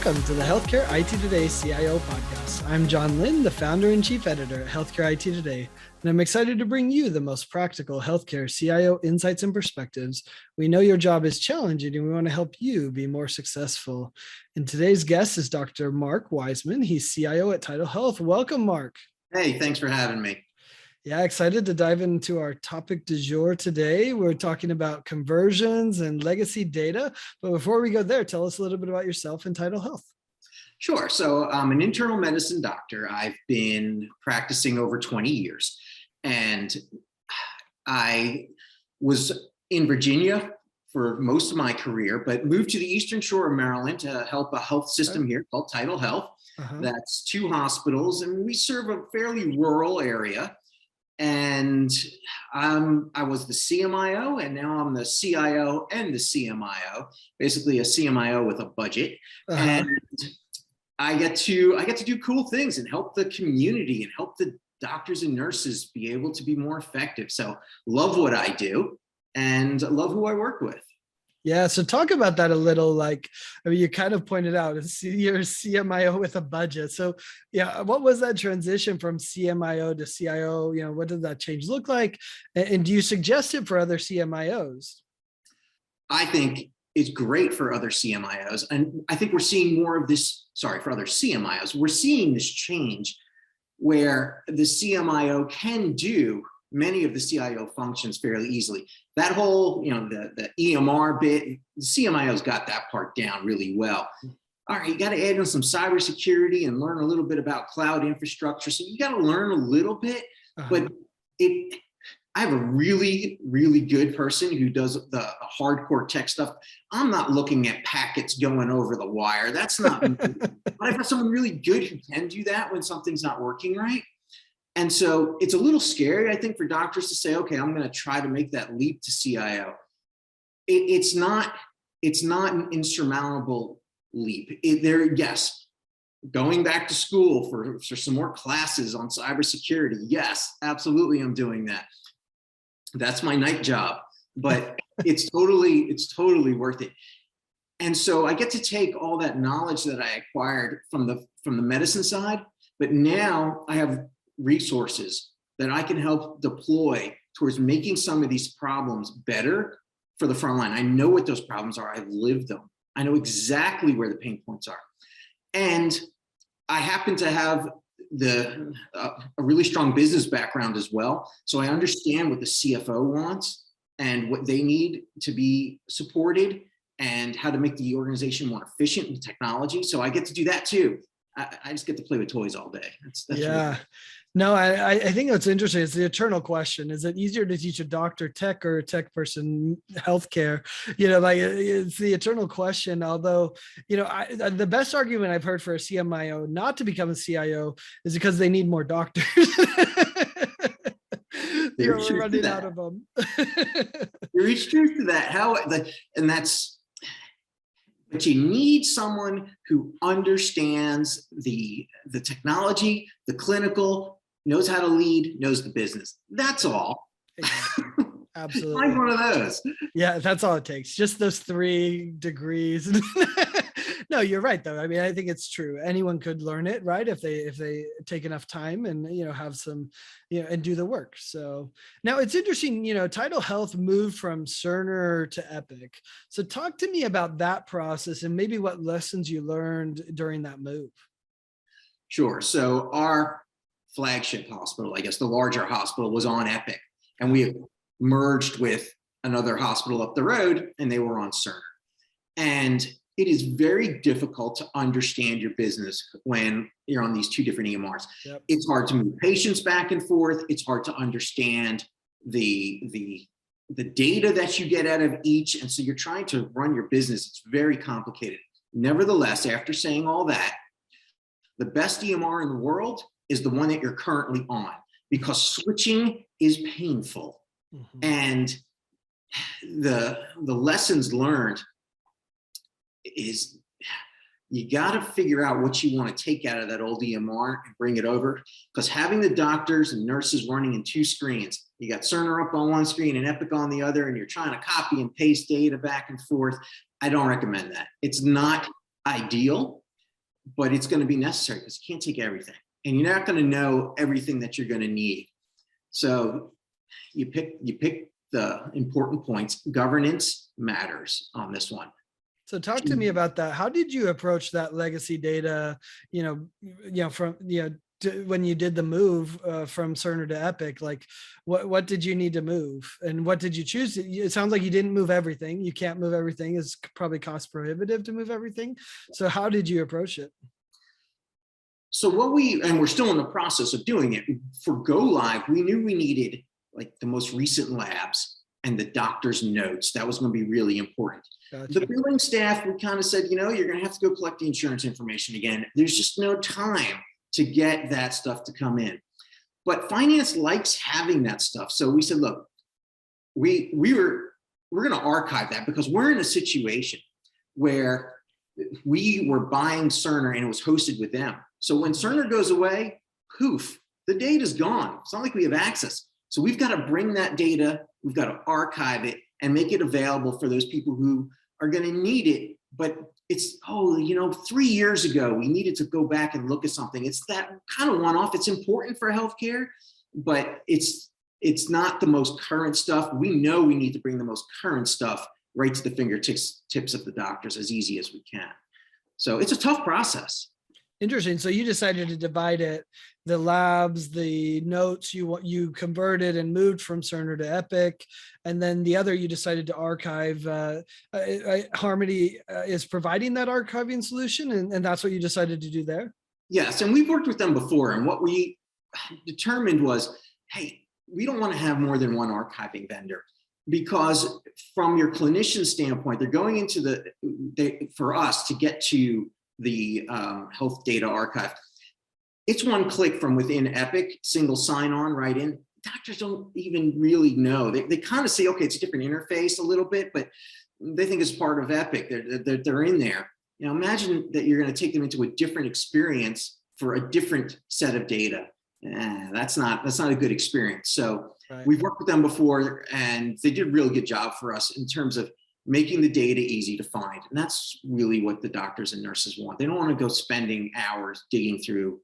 Welcome to the Healthcare IT Today CIO podcast. I'm John Lynn, the founder and chief editor at Healthcare IT Today, and I'm excited to bring you the most practical healthcare CIO insights and perspectives. We know your job is challenging, and we want to help you be more successful. And today's guest is Dr. Mark Weisman. He's CIO at TidalHealth. Welcome, Mark. Hey, thanks for having me. Yeah, excited to dive into our topic du jour today. We're talking about conversions and legacy data. But before we go there, tell us a little bit about yourself and TidalHealth. Sure. So I'm an internal medicine doctor. I've been practicing over 20 years. And I was in Virginia for most of my career, but moved to the Eastern Shore of Maryland to help a health system here called TidalHealth. That's 2 hospitals, and we serve a fairly rural area. And I was the CMIO, and now I'm the CIO and the CMIO, basically a CMIO with a budget. And I get to do cool things and help the community and help the doctors and nurses be able to be more effective. So love what I do and love who I work with. Yeah, so talk about that a little. You kind of pointed out you're CMIO with a budget. So yeah, what was that transition from CMIO to CIO? What did that change look like? And do you suggest it for other CMIOs? I think it's great for other CMIOs. And I think we're seeing more of this, for other CMIOs. We're seeing this change where the CMIO can do many of the CIO functions fairly easily. That whole, the EMR bit, the CMIO's got that part down really well. All right, you got to add in some cybersecurity and learn a little bit about cloud infrastructure. So you got to learn a little bit, but I have a really, really good person who does the hardcore tech stuff. I'm not looking at packets going over the wire. That's not me. But I've got someone really good who can do that when something's not working right. And so it's a little scary, I think, for doctors to say, okay, I'm going to try to make that leap to CIO. It's not an insurmountable leap. Yes, going back to school for some more classes on cybersecurity. Yes, absolutely, I'm doing that. That's my night job, but it's totally worth it. And so I get to take all that knowledge that I acquired from the medicine side, but now I have resources that I can help deploy towards making some of these problems better for the front line. I know what those problems are. I've lived them. I know exactly where the pain points are. And I happen to have a really strong business background as well. So I understand what the CFO wants and what they need to be supported and how to make the organization more efficient with technology. So I get to do that too. I just get to play with toys all day. That's yeah. Really No, I think that's interesting. It's the eternal question. Is it easier to teach a doctor tech or a tech person healthcare? It's the eternal question. Although, the best argument I've heard for a CMIO not to become a CIO is because they need more doctors. We're running out of them. There is truth to that. But you need someone who understands the technology, the clinical, knows how to lead, knows the business. That's all. Absolutely. Find one of those. Yeah, that's all it takes. Just those 3 degrees. No, you're right though. I mean, I think it's true. Anyone could learn it, right? If they take enough time and, have some, and do the work. So now it's interesting, TidalHealth moved from Cerner to Epic. So talk to me about that process and maybe what lessons you learned during that move. Sure. So our flagship hospital, I guess the larger hospital, was on Epic, and we merged with another hospital up the road, and they were on Cerner. And it is very difficult to understand your business when you're on these 2 different EMRs. Yep. It's hard to move patients back and forth. It's hard to understand the data that you get out of each. And so you're trying to run your business. It's very complicated. Nevertheless, after saying all that, the best EMR in the world is the one that you're currently on, because switching is painful. And the lessons learned is you got to figure out what you want to take out of that old EMR and bring it over, because having the doctors and nurses running in 2 screens, you got Cerner up on one screen and Epic on the other, and you're trying to copy and paste data back and forth. I don't recommend that. It's not ideal. but it's going to be necessary because you can't take everything, and you're not going to know everything that you're going to need. So you pick the important points. Governance matters on this one. So talk to me about that. How did you approach that legacy data, from, when you did the move from Cerner to Epic? Like what did you need to move, and what did you choose? It sounds like you didn't move everything. You can't move everything. It's probably cost prohibitive to move everything. So how did you approach it? So we're still in the process of doing it. For go live, we knew we needed like the most recent labs and the doctor's notes. That was going to be really important. Gotcha. The billing staff, we kind of said, you're going to have to go collect the insurance information again. There's just no time to get that stuff to come in. But finance likes having that stuff. So we said, look, we're going to archive that because we're in a situation where we were buying Cerner and it was hosted with them. So when Cerner goes away, poof, the data's gone. It's not like we have access. So we've got to bring that data, we've got to archive it and make it available for those people who are going to need it. But it's, 3 years ago, we needed to go back and look at something. It's that kind of one-off. It's important for healthcare, but it's not the most current stuff. We know we need to bring the most current stuff right to the fingertips of the doctors as easy as we can. So it's a tough process. Interesting. So you decided to divide it, the labs, the notes you converted and moved from Cerner to Epic, and then the other you decided to archive. Harmony is providing that archiving solution, and that's what you decided to do there? Yes, and we've worked with them before, and what we determined was, hey, we don't want to have more than one archiving vendor, because from your clinician standpoint, they're going into for us to get to the health data archive. It's one click from within Epic, single sign-on right in. Doctors don't even really know. They kind of say, okay, it's a different interface a little bit, but they think it's part of Epic. They're in there. Imagine that you're going to take them into a different experience for a different set of data. That's not a good experience. So right. We've worked with them before, and they did a really good job for us in terms of making the data easy to find. And that's really what the doctors and nurses want. They don't want to go spending hours digging through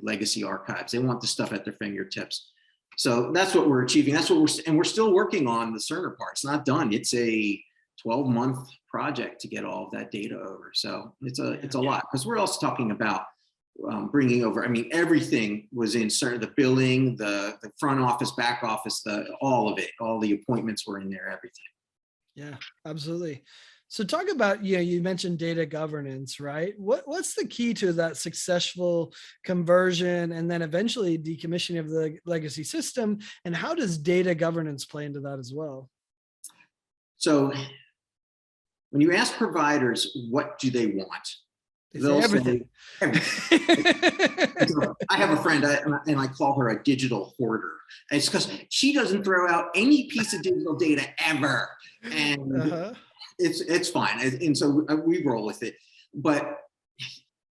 legacy archives. They want the stuff at their fingertips. So that's what we're achieving. That's what we're still working on the Cerner part. It's not done. It's a 12-month project to get all of that data over. So it's a lot, because we're also talking about bringing over, everything was in Cerner, the billing, the front office, back office, all of it, all the appointments were in there, everything. Yeah, absolutely. So talk about, you mentioned data governance, right? What's the key to that successful conversion and then eventually decommissioning of the legacy system? And how does data governance play into that as well? So when you ask providers, what do they want? They'll say everything. So I have a friend, and I call her a digital hoarder. And it's because she doesn't throw out any piece of digital data ever. And it's fine. And so we roll with it. But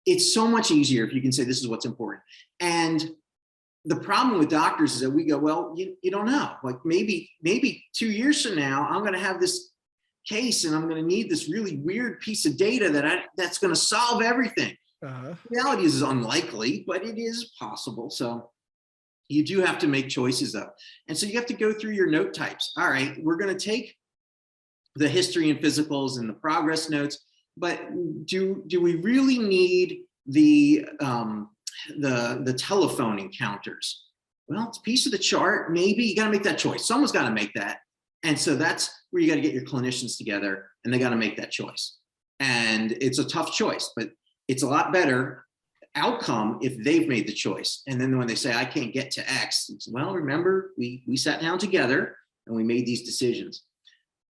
it's so much easier if you can say, this is what's important. And the problem with doctors is that we go, well, you don't know. Like maybe 2 years from now, I'm going to have this case and I'm going to need this really weird piece of data that's going to solve everything. The reality is unlikely, but it is possible. So you do have to make choices though. And so you have to go through your note types. All right, we're going to take the history and physicals and the progress notes, but do we really need the telephone encounters? Well, it's a piece of the chart. Maybe you got to make that choice. Someone's got to make that. And so that's where you got to get your clinicians together, and they got to make that choice. And it's a tough choice, but it's a lot better outcome if they've made the choice. And then when they say, I can't get to X, it's, well, remember, we sat down together and we made these decisions.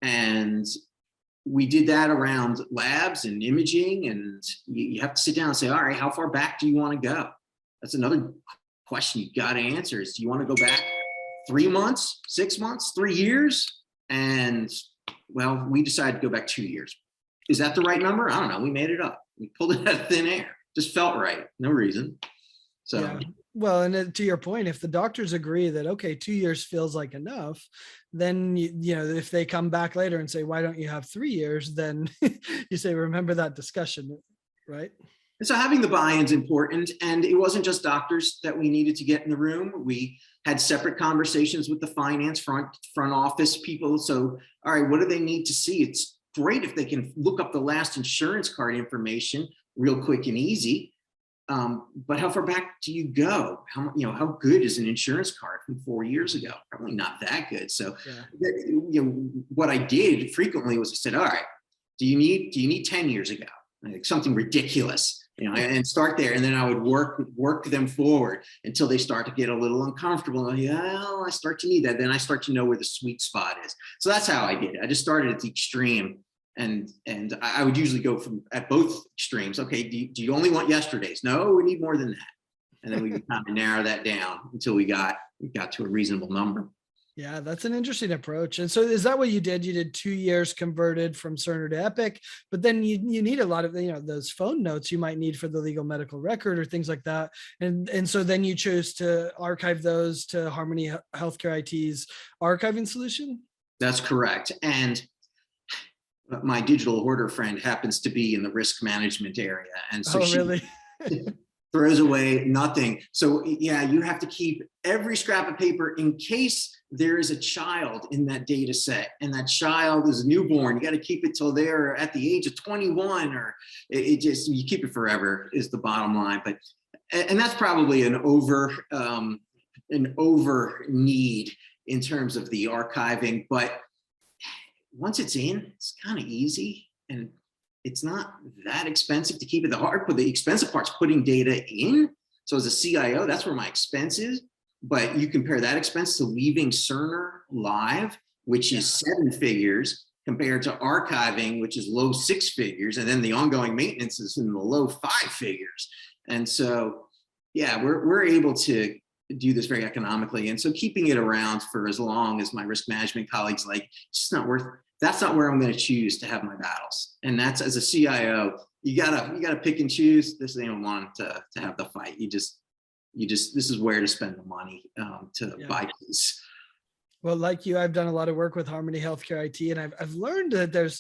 And we did that around labs and imaging. And you have to sit down and say, all right, how far back do you want to go? That's another question you got to answer is, do you want to go back 3 months, 6 months, 3 years? And well, we decided to go back 2 years. Is that the right number? I don't know. We made it up. We pulled it out of thin air. Just felt right. No reason. So, yeah. Well, and to your point, if the doctors agree that, okay, 2 years feels like enough, then, if they come back later and say, why don't you have 3 years? Then you say, remember that discussion, right? So having the buy-in is important, and it wasn't just doctors that we needed to get in the room. We had separate conversations with the finance front office people. So, all right, what do they need to see? It's great if they can look up the last insurance card information real quick and easy. But how far back do you go? How good is an insurance card from 4 years ago? Probably not that good. So, yeah. What I did frequently was I said, all right, do you need 10 years ago? Like something ridiculous. And start there, and then I would work them forward until they start to get a little uncomfortable. And I start to need that. Then I start to know where the sweet spot is. So that's how I did it. I just started at the extreme, and I would usually go from at both extremes. Okay, do you only want yesterdays? No, we need more than that. And then we kind of narrow that down until we got to a reasonable number. Yeah, that's an interesting approach. And so is that what you did? You did 2 years converted from Cerner to Epic, but then you need a lot of, those phone notes you might need for the legal medical record or things like that. And so then you chose to archive those to Harmony Healthcare IT's archiving solution? That's correct. And my digital hoarder friend happens to be in the risk management area. And so really? throws away nothing. So yeah, you have to keep every scrap of paper in case there is a child in that data set, and that child is a newborn. You got to keep it till they're at the age of 21, or you keep it forever is the bottom line. But and that's probably an over need in terms of the archiving. But once it's in, it's kind of easy, and it's not that expensive to keep it. The expensive part's putting data in. So as a CIO, that's where my expense is. But you compare that expense to leaving Cerner live, which is 7 figures, compared to archiving, which is low 6 figures. And then the ongoing maintenance is in the low 5 figures. And so, yeah, we're able to do this very economically. And so keeping it around for as long as my risk management colleagues like, it's just not worth it. That's not where I'm going to choose to have my battles. And that's, as a CIO, you gotta pick and choose. This ain't one to have the fight. You just this is where to spend the money to buy peace. Well, like you, I've done a lot of work with Harmony Healthcare IT, and I've learned that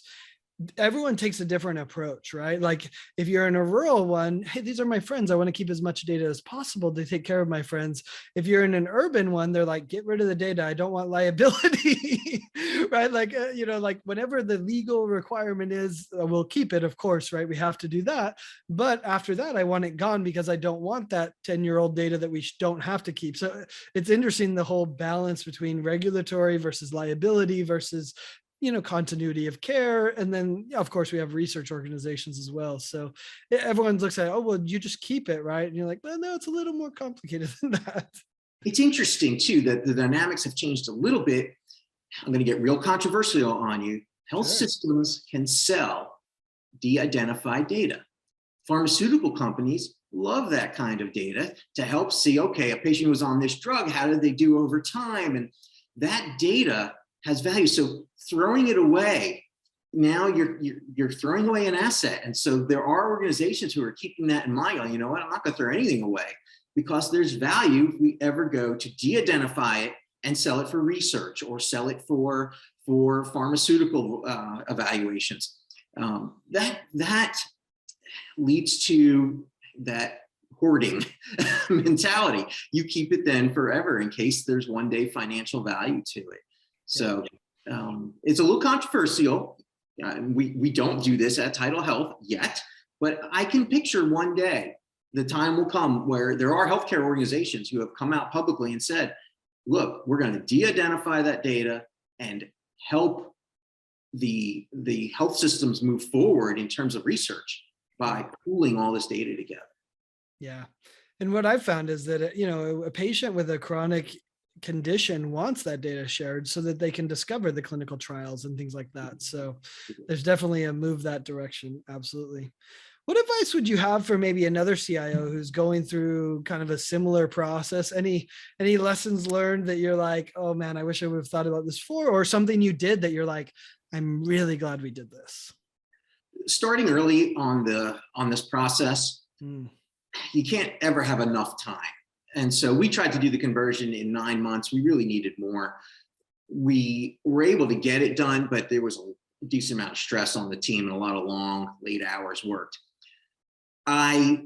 everyone takes a different approach, right? Like if you're in a rural one, hey, these are my friends. I want to keep as much data as possible to take care of my friends. If you're in an urban one, they're like, get rid of the data. I don't want liability, right? Like, like whenever the legal requirement is, we'll keep it, of course, right? We have to do that. But after that, I want it gone because I don't want that 10-year-old data that we don't have to keep. So it's interesting, the whole balance between regulatory versus liability versus continuity of care. And then, of course, we have research organizations as well. So everyone looks at, oh, well, you just keep it, right? And you're like, well, no, it's a little more complicated than that. It's interesting, too, that the dynamics have changed a little bit. I'm going to get real controversial on you. Health systems can sell de-identified data. Pharmaceutical companies love that kind of data to help see, okay, a patient was on this drug, how did they do over time? And that data has value. So throwing it away, now you're throwing away an asset. And so there are organizations who are keeping that in mind. You know what? I'm not going to throw anything away because there's value if we ever go to de-identify it and sell it for research or sell it for pharmaceutical evaluations. That leads to that hoarding mentality. You keep it then forever in case there's one day financial value to it. So it's a little controversial. We don't do this at TidalHealth yet, but I can picture one day the time will come where there are healthcare organizations who have come out publicly and said, look, we're going to de-identify that data and help the health systems move forward in terms of research by pooling all this data together. Yeah. And what I've found is that, a patient with a chronic condition wants that data shared so that they can discover the clinical trials and things like that. So there's definitely a move that direction. Absolutely. What advice would you have for maybe another CIO who's going through kind of a similar process? Any lessons learned that you're like, oh man, I wish I would have thought about this before, or something you did that you're like, I'm really glad we did this? Starting early on this process, you can't ever have enough time. And so we tried to do the conversion in 9 months. We really needed more. We were able to get it done, but there was a decent amount of stress on the team and a lot of long, late hours worked. I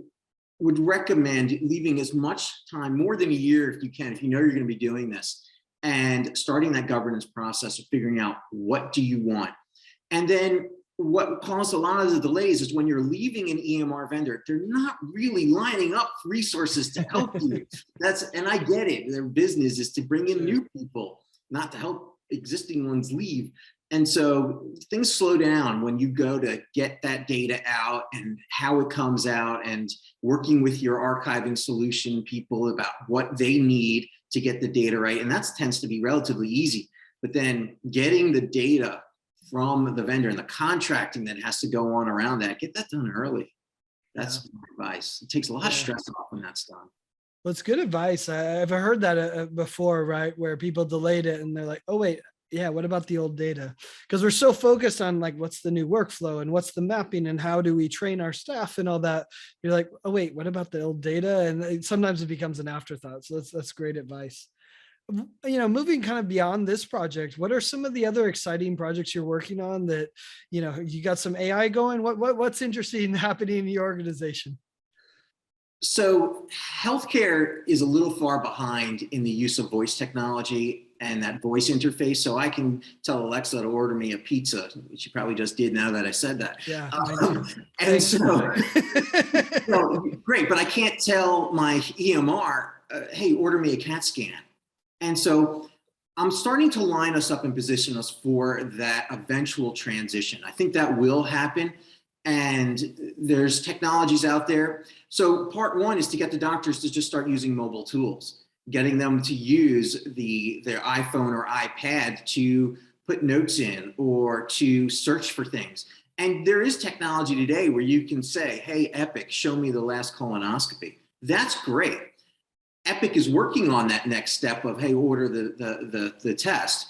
would recommend leaving as much time, more than a year if you can, if you know you're going to be doing this, and starting that governance process of figuring out what do you want. And then what caused a lot of the delays is when you're leaving an EMR vendor, they're not really lining up resources to help you. And I get it. Their business is to bring in new people, not to help existing ones leave. And so things slow down when you go to get that data out and how it comes out, and working with your archiving solution people about what they need to get the data right. And that tends to be relatively easy. But then getting the data from the vendor and the contracting that has to go on around that, get that done early. That's my advice. It takes a lot of stress off when that's done. Well, it's good advice. I've heard that before, right? Where people delayed it and they're like, oh, wait, yeah, what about the old data? Because we're so focused on like, what's the new workflow and what's the mapping and how do we train our staff and all that. You're like, oh, wait, what about the old data? And sometimes it becomes an afterthought. So that's great advice. Moving kind of beyond this project, what are some of the other exciting projects you're working on that, you got some AI going? What's interesting happening in your organization? So healthcare is a little far behind in the use of voice technology and that voice interface. So I can tell Alexa to order me a pizza, which she probably just did now that I said that. Yeah. And so, great, but I can't tell my EMR, hey, order me a CAT scan. And so I'm starting to line us up and position us for that eventual transition. I think that will happen. And there's technologies out there. So part one is to get the doctors to just start using mobile tools, getting them to use their iPhone or iPad to put notes in or to search for things. And there is technology today where you can say, hey, Epic, show me the last colonoscopy. That's great. Epic is working on that next step of, hey, order the test.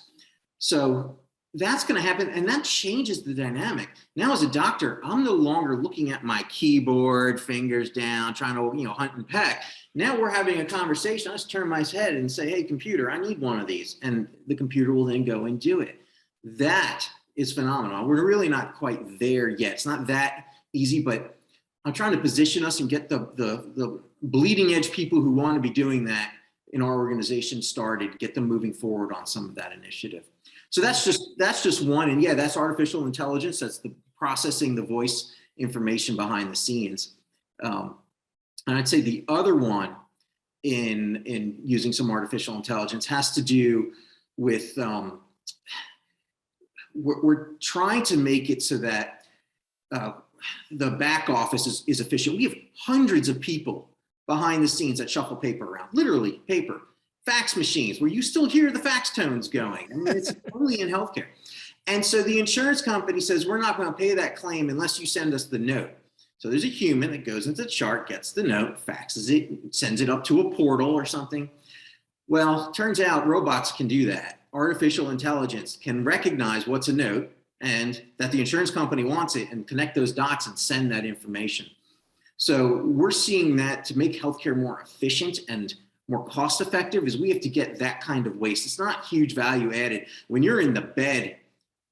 So that's going to happen, and that changes the dynamic. Now, as a doctor, I'm no longer looking at my keyboard, fingers down, trying to hunt and peck. Now we're having a conversation. I just turn my head and say, hey, computer, I need one of these. And the computer will then go and do it. That is phenomenal. We're really not quite there yet. It's not that easy, but I'm trying to position us and get the bleeding edge people who want to be doing that in our organization started, get them moving forward on some of that initiative. So that's just one. And yeah, that's artificial intelligence. That's the processing the voice information behind the scenes. And I'd say the other one in using some artificial intelligence has to do with, we're trying to make it so that the back office is efficient. We have hundreds of people behind the scenes that shuffle paper around, literally paper, fax machines where you still hear the fax tones going. I mean, it's only in healthcare. And so the insurance company says, we're not going to pay that claim unless you send us the note. So there's a human that goes into the chart, gets the note, faxes it, sends it up to a portal or something. Well, turns out robots can do that. Artificial intelligence can recognize what's a note and that the insurance company wants it and connect those dots and send that information. So we're seeing that to make healthcare more efficient and more cost effective is we have to get that kind of waste. It's not huge value added. When you're in the bed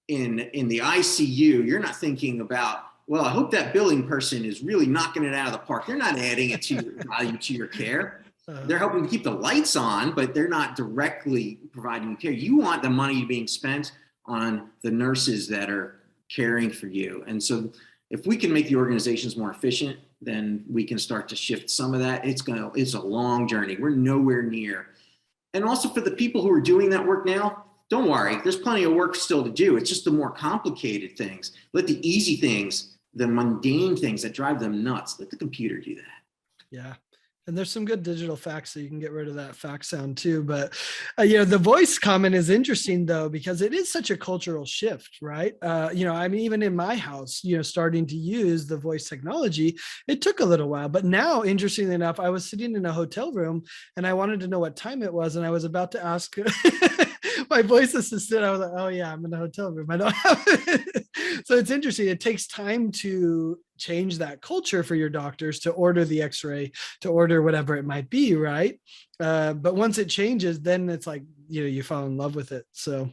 in the ICU, you're not thinking about, well, I hope that billing person is really knocking it out of the park. They're not adding it to your value to your care. They're helping to keep the lights on, but they're not directly providing care. You want the money being spent on the nurses that are caring for you. And so if we can make the organizations more efficient, then we can start to shift some of that. It's a long journey. We're nowhere near. And also for the people who are doing that work now, don't worry, there's plenty of work still to do. It's just the more complicated things. Let the easy things, the mundane things that drive them nuts, let the computer do that. Yeah. And there's some good digital fax so you can get rid of that fax sound too. But, the voice comment is interesting though, because it is such a cultural shift, right? I mean, even in my house, starting to use the voice technology, it took a little while, but now, interestingly enough, I was sitting in a hotel room and I wanted to know what time it was. And I was about to ask my voice assistant, I was like, oh yeah, I'm in a hotel room. I don't have it. So it's interesting. It takes time to change that culture for your doctors to order the x-ray, to order whatever it might be, right? But once it changes, then it's like, you fall in love with it. So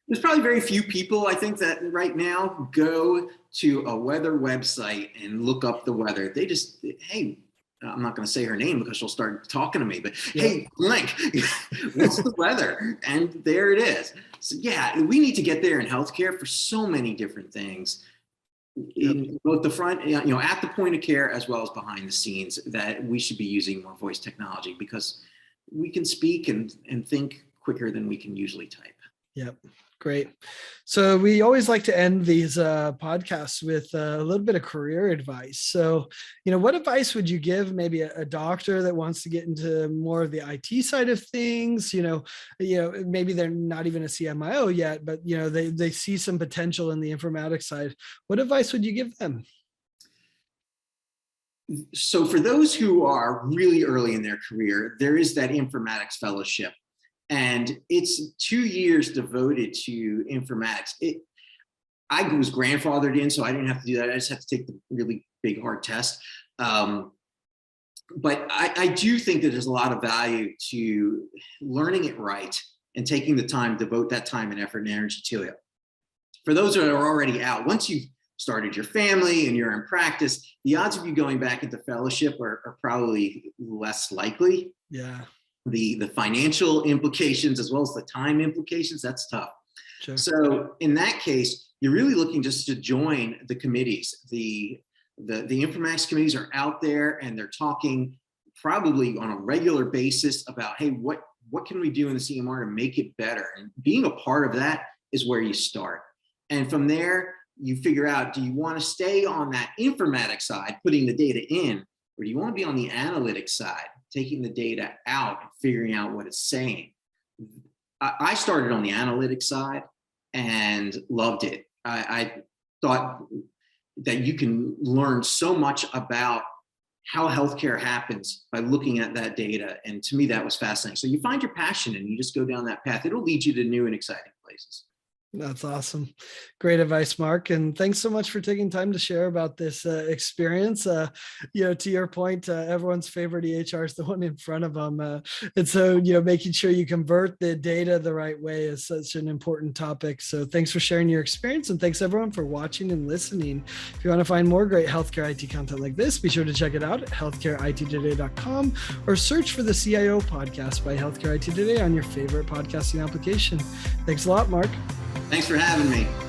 There's probably very few people, I think, that right now go to a weather website and look up the weather. They just, hey, I'm not going to say her name because she'll start talking to me, but hey, blank, what's the weather? And there it is. So yeah, we need to get there in healthcare for so many different things. In both the front, at the point of care as well as behind the scenes, that we should be using more voice technology because we can speak and think quicker than we can usually type. Yep. Great. So we always like to end these podcasts with a little bit of career advice. So, what advice would you give maybe a doctor that wants to get into more of the IT side of things? Maybe they're not even a CMIO yet, but they see some potential in the informatics side. What advice would you give them? So for those who are really early in their career, there is that informatics fellowship. And it's 2 years devoted to informatics. I was grandfathered in, so I didn't have to do that. I just had to take the really big, hard test. But I do think that there's a lot of value to learning it right and taking the time, devote that time and effort and energy to it. For those that are already out, once you've started your family and you're in practice, the odds of you going back into fellowship are probably less likely. Yeah. The financial implications as well as the time implications, that's tough. Sure. So in that case, you're really looking just to join the committees. The informatics committees are out there and they're talking probably on a regular basis about, hey, what can we do in the CMR to make it better? And being a part of that is where you start. And from there, you figure out, do you want to stay on that informatics side, putting the data in, or do you want to be on the analytics side, taking the data out and figuring out what it's saying? I started on the analytics side and loved it. I thought that you can learn so much about how healthcare happens by looking at that data. And to me, that was fascinating. So you find your passion and you just go down that path. It'll lead you to new and exciting places. That's awesome. Great advice, Mark. And thanks so much for taking time to share about this experience. To your point, everyone's favorite EHR is the one in front of them. And so, making sure you convert the data the right way is such an important topic. So thanks for sharing your experience. And thanks everyone for watching and listening. If you want to find more great healthcare IT content like this, be sure to check it out at healthcareittoday.com or search for the CIO podcast by Healthcare IT Today on your favorite podcasting application. Thanks a lot, Mark. Thanks for having me.